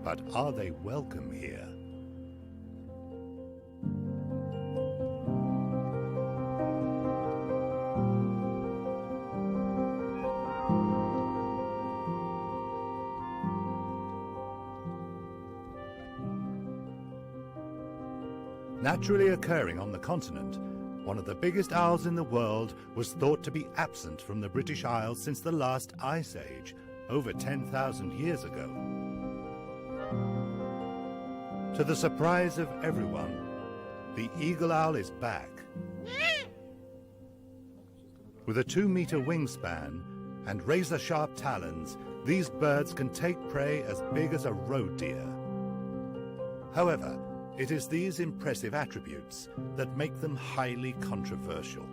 But are they welcome here? Naturally occurring on the continent, one of the biggest owls in the world was thought to be absent from the British Isles since the last Ice Age, over 10,000 years ago. To the surprise of everyone, the eagle owl is back. With a 2-meter wingspan and razor-sharp talons, these birds can take prey as big as a roe deer. However, it is these impressive attributes that make them highly controversial.